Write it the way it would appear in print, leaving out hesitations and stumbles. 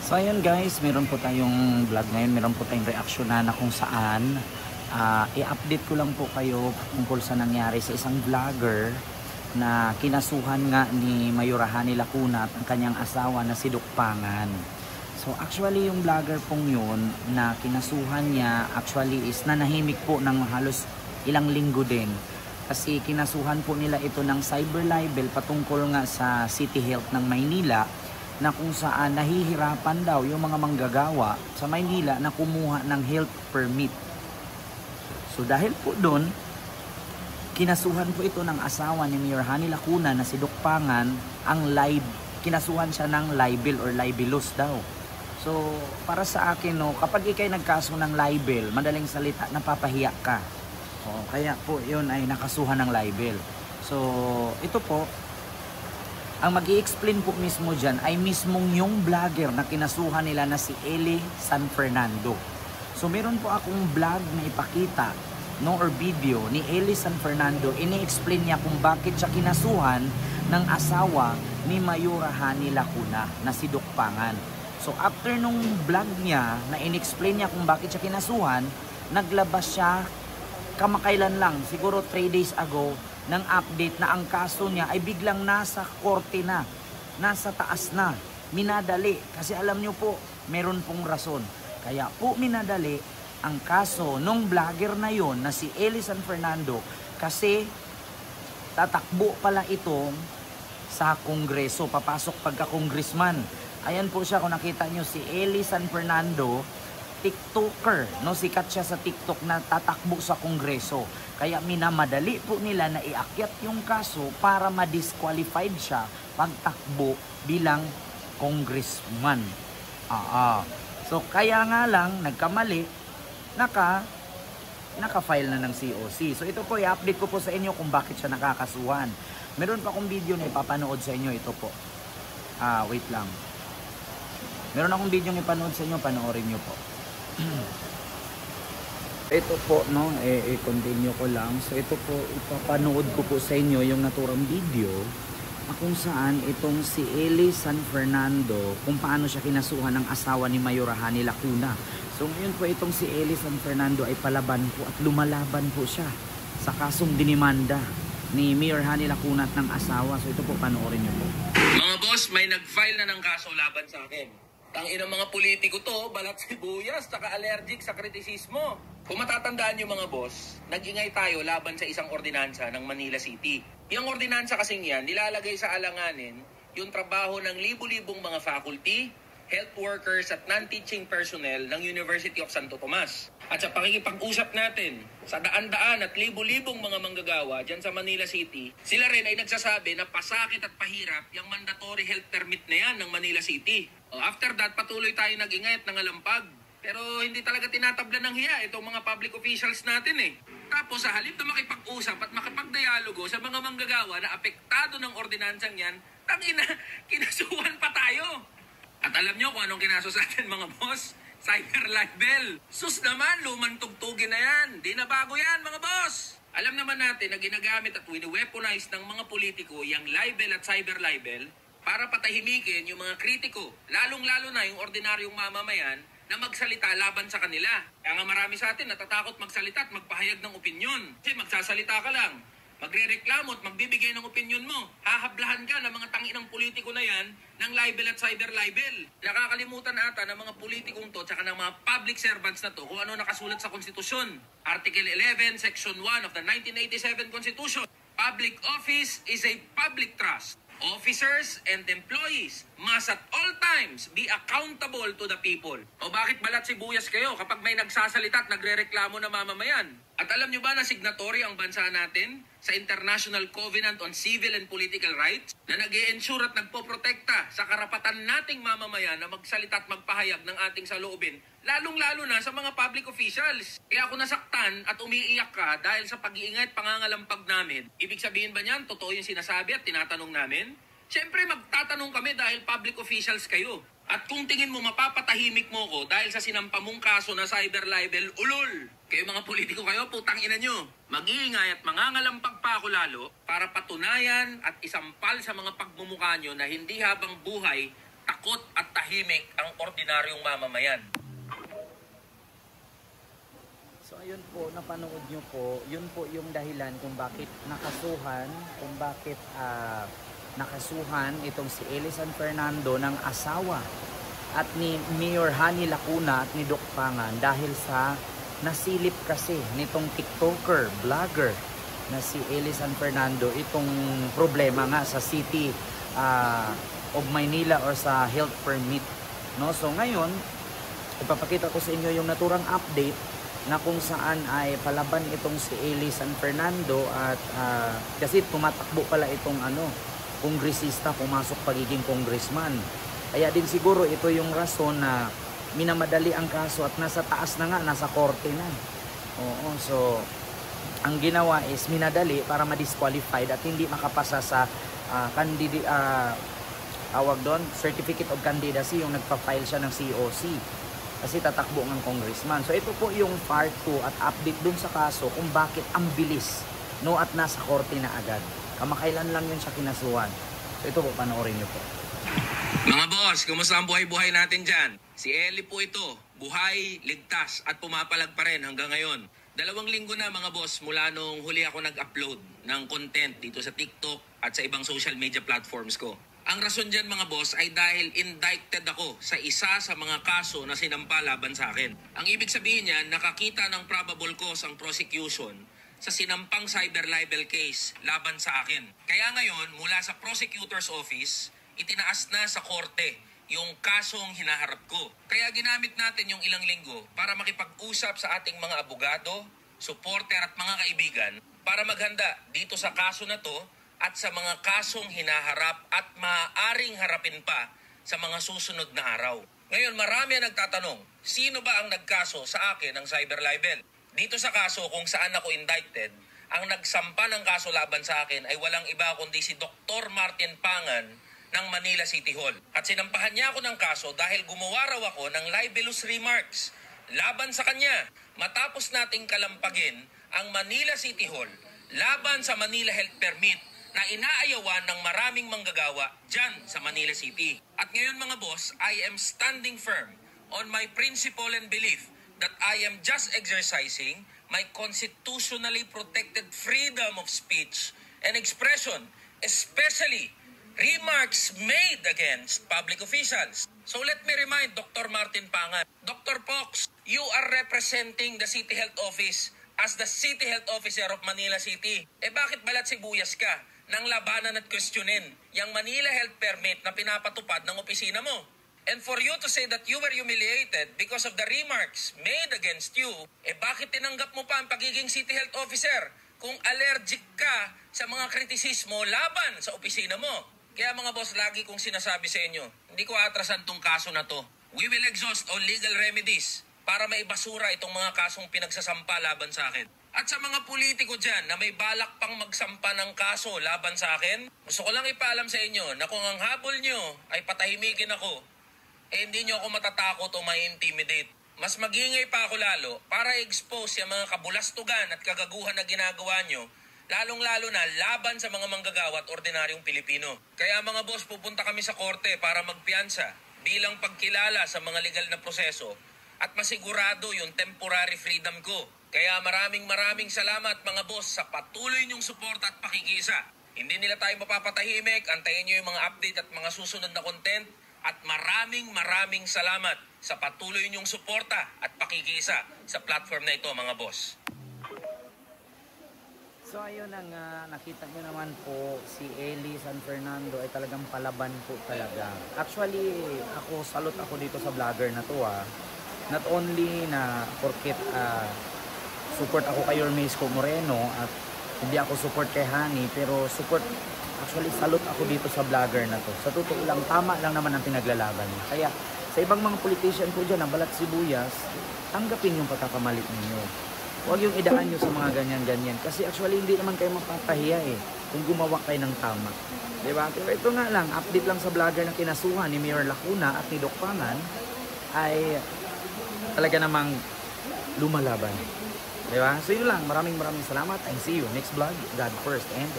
So ayun guys, meron po tayong vlog ngayon, meron po tayong reaksyonan na kung saan i-update ko lang po kayo tungkol sa nangyari sa isang vlogger na kinasuhan nga ni Mayorahani Lacuna at ang kanyang asawa na si Dukpangan. So actually yung vlogger pong yun na kinasuhan niya actually is nanahimik po ng halos ilang linggo din. Kasi kinasuhan po nila ito ng cyber libel patungkol nga sa City Health ng Maynila na kung saan nahihirapan daw yung mga manggagawa sa Maynila na kumuha ng health permit. So dahil po doon, kinasuhan po ito ng asawa ni Mayorahani Lacuna na si Dukpangan, kinasuhan siya ng libel or libelous daw. So para sa akin, no, kapag ikay nagkaso ng libel, madaling salita, napapahiya ka. Kaya po yun ay nakasuhan ng libel. So ito po, ang mag-i-explain po mismo dyan ay mismong yung vlogger na kinasuhan nila na si Eli San Fernando. So meron po akong vlog na ipakita or video ni Eli San Fernando. Ini-explain niya kung bakit siya kinasuhan ng asawa ni Mayorahani Lacuna na si Dukpangan. So after nung vlog niya na in-explain niya kung bakit siya kinasuhan, naglabas siya kamakailan lang, siguro 3 days ago, ng update na ang kaso niya ay biglang nasa korte na, nasa taas na, minadali. Kasi alam nyo po, meron pong rason. Kaya po minadali ang kaso nung vlogger na yon na si Eli San Fernando kasi tatakbo pala itong sa Kongreso, papasok pagka-congressman. Ayan po siya, kung nakita nyo, si Eli San Fernando, TikToker, no? Sikat siya sa TikTok na tatakbo sa Kongreso. Kaya minamadali po nila na iakyat yung kaso para ma-disqualified siya pagtakbo bilang congressman. So kaya nga lang nagkamali, naka-file na ng COC. So ito po, i-update ko po sa inyo kung bakit siya nakakasuhan. Meron pa akong video na ipapanood sa inyo. Ito po. Wait lang. Meron akong video na ipanood sa inyo, panoorin nyo po. Ito po, no, i-continue ko lang. So ito po, ipapanood ko po sa inyo yung naturang video kung saan itong si Eli San Fernando, kung paano siya kinasuhan ng asawa ni Mayorahani Lacuna. So ngayon po itong si Eli San Fernando ay palaban po at lumalaban po siya sa kasong dinimanda ni Mayorahani Lacuna at ng asawa. So ito po, panoorin niyo po. Mga boss, may nag-file na ng kaso laban sa akin. Tangina mga politiko to, balat sibuyas, saka allergic sa kritisismo. Kung matatandaan nyo mga boss, nag-ingay tayo laban sa isang ordinansa ng Manila City. Yung ordinansa kasing yan, nilalagay sa alanganin yung trabaho ng libu-libong mga faculty, health workers at non-teaching personnel ng University of Santo Tomas. At sa pakikipag-usap natin sa daan-daan at libu-libong mga manggagawa dyan sa Manila City, sila rin ay nagsasabi na pasakit at pahirap yung mandatory health permit na yan ng Manila City. After that, patuloy tayo nag-ingay at nangalampag. Pero hindi talaga tinatabla ng hiya itong mga public officials natin eh. Tapos sa halip na makipag-usap at makipag-dialogo sa mga manggagawa na apektado ng ordinansang yan, kinasuhan pa tayo. At alam nyo kung anong kinaso sa atin mga boss? Cyber libel. Sus naman, lumang tugtugin na yan. Di na bago yan mga boss. Alam naman natin na ginagamit at wini-weaponize ng mga politiko yung libel at cyber libel para patahimikin yung mga kritiko. Lalong-lalo na yung ordinaryong mamamayan na magsalita laban sa kanila. Kaya nga marami sa atin natatakot magsalita at magpahayag ng opinyon. Kasi magsasalita ka lang, magrereklamo at magbibigay ng opinyon mo. Hahablahan ka ng mga tanginang politiko na yan ng libel at cyber libel. Nakakalimutan ata ng mga politikong to tsaka ng mga public servants na to kung ano nakasulat sa konstitusyon. Article 11, Section 1 of the 1987 Constitution. Public office is a public trust. Officers and employees must at all times be accountable to the people. O bakit balat sibuyas kayo kapag may nagsasalita at nagrereklamo na mamamayan? At alam nyo ba na signatory ang bansa natin sa International Covenant on Civil and Political Rights na nag-i-ensure at nagpoprotekta sa karapatan nating mamamayan na magsalita at magpahayag ng ating saloobin, lalong-lalo na sa mga public officials. Kaya kung nasaktan at umiiyak ka dahil sa pag-iingay at pangangalampag namin, ibig sabihin ba niyan, totoo yung sinasabi at tinatanong namin? Siyempre magtatanong kami dahil public officials kayo. At kung tingin mo mapapatahimik mo ko dahil sa sinampa mong kaso na cyber libel, ulol! Kayo mga politiko kayo, putang ina nyo. Mag-iingay at mangangalampag pa ako lalo para patunayan at isampal sa mga pagmumukha nyo na hindi habang buhay takot at tahimik ang ordinaryong mamamayan. So ayun po, napanood nyo po, yun po yung dahilan kung bakit nakasuhan itong si Eli San Fernando ng asawa at ni Mayor Hani Lacuna at ni Doc Pangan dahil sa nasilip kasi nitong TikToker, vlogger na si Eli San Fernando itong problema nga sa City of Maynila or sa health permit, no? So ngayon ipapakita ko sa inyo yung naturang update na kung saan ay palaban itong si Eli San Fernando at kasi tumatakbo pala itong kongresista, pumasok pagiging congressman. Kaya din siguro ito yung rason na minamadali ang kaso at nasa taas na nga, nasa korte na. Oo, so ang ginawa is minadali para ma-disqualified at hindi makapasa sa tawag doon, Certificate of Candidacy, yung nagpa-file siya ng COC. Kasi tatakbo ng congressman. So ito po yung part 2 at update dun sa kaso kung bakit ang bilis, no, at nasa korte na agad. Kamakailan lang yun siya kinasuhan. So ito po, panoorin nyo po. Mga boss, kumusta ang buhay-buhay natin dyan? Si Eli po ito, buhay, ligtas at pumapalag pa rin hanggang ngayon. 2 linggo na mga boss mula nung huli ako nag-upload ng content dito sa TikTok at sa ibang social media platforms ko. Ang rason dyan mga boss ay dahil indicted ako sa isa sa mga kaso na sinampa laban sa akin. Ang ibig sabihin niyan, nakakita ng probable cause ang prosecution sa sinampang cyber libel case laban sa akin. Kaya ngayon, mula sa prosecutor's office, itinaas na sa korte yung kasong hinaharap ko. Kaya ginamit natin yung ilang linggo para makipag-usap sa ating mga abogado, supporter at mga kaibigan para maghanda dito sa kaso na to at sa mga kasong hinaharap at maaaring harapin pa sa mga susunod na araw. Ngayon, marami ang nagtatanong, sino ba ang nagkaso sa akin ng cyber libel? Dito sa kaso kung saan ako indicted, ang nagsampa ng kaso laban sa akin ay walang iba kundi si Dr. Martin Pangan ng Manila City Hall. At sinampahan niya ako ng kaso dahil gumawa raw ako ng libelous remarks laban sa kanya. Matapos nating kalampagin ang Manila City Hall laban sa Manila Health Permit na inaayawan ng maraming manggagawa dyan sa Manila City. At ngayon mga boss, I am standing firm on my principle and belief that I am just exercising my constitutionally protected freedom of speech and expression, especially remarks made against public officials. So let me remind Dr. Martin Pangan, Dr. Pox, you are representing the City Health Office as the City Health Officer of Manila City. Bakit balat sibuyas ka nang labanan at questionin yung Manila Health Permit na pinapatupad ng opisina mo? And for you to say that you were humiliated because of the remarks made against you, bakit tinanggap mo pa ang pagiging City Health Officer kung allergic ka sa mga kritisismo laban sa opisina mo? Kaya mga boss, lagi kong sinasabi sa inyo, hindi ko atrasan tong kaso na to. We will exhaust all legal remedies para maibasura itong mga kasong pinagsasampa laban sa akin. At sa mga politiko dyan na may balak pang magsampa ng kaso laban sa akin, gusto ko lang ipaalam sa inyo na kung ang habol nyo ay patahimikin ako, hindi nyo ako matatakot o mai-intimidate. Mas magingay pa ako lalo para i-expose yung mga kabulastugan at kagaguhan na ginagawa nyo, lalong-lalo na laban sa mga manggagawa at ordinaryong Pilipino. Kaya mga boss, pupunta kami sa korte para magpiyansa bilang pagkilala sa mga legal na proseso at masigurado yung temporary freedom ko. Kaya maraming salamat mga boss sa patuloy niyong suporta at pakikisa. Hindi nila tayo mapapatahimik, antayin niyo yung mga update at mga susunod na content. At maraming salamat sa patuloy niyong suporta at pakikisa sa platform na ito mga boss. So ayun ang nakita nyo naman po, si Eli San Fernando ay talagang palaban po talaga. Actually, salute ako dito sa vlogger na to Not only na porket support ako kay Yormesco Moreno at hindi ako support kay Hani, pero salute ako dito sa vlogger na to. Sa totoo lang, tama lang naman ang pinaglalaban niya. Kaya sa ibang mga politician po dyan na balat sibuyas, tanggapin yung pagkakamalit ninyo. Huwag yung idaan nyo sa mga ganyan-ganyan. Kasi actually hindi naman kayo mapapahiya kung gumawa kayo ng tama. Diba? Pero ito nga lang, update lang sa vlogger na kinasuhan ni Mayor Lacuna at ni Doc Pangan ay talaga namang lumalaban. Diba? So yun lang, maraming salamat and see you next vlog. God first and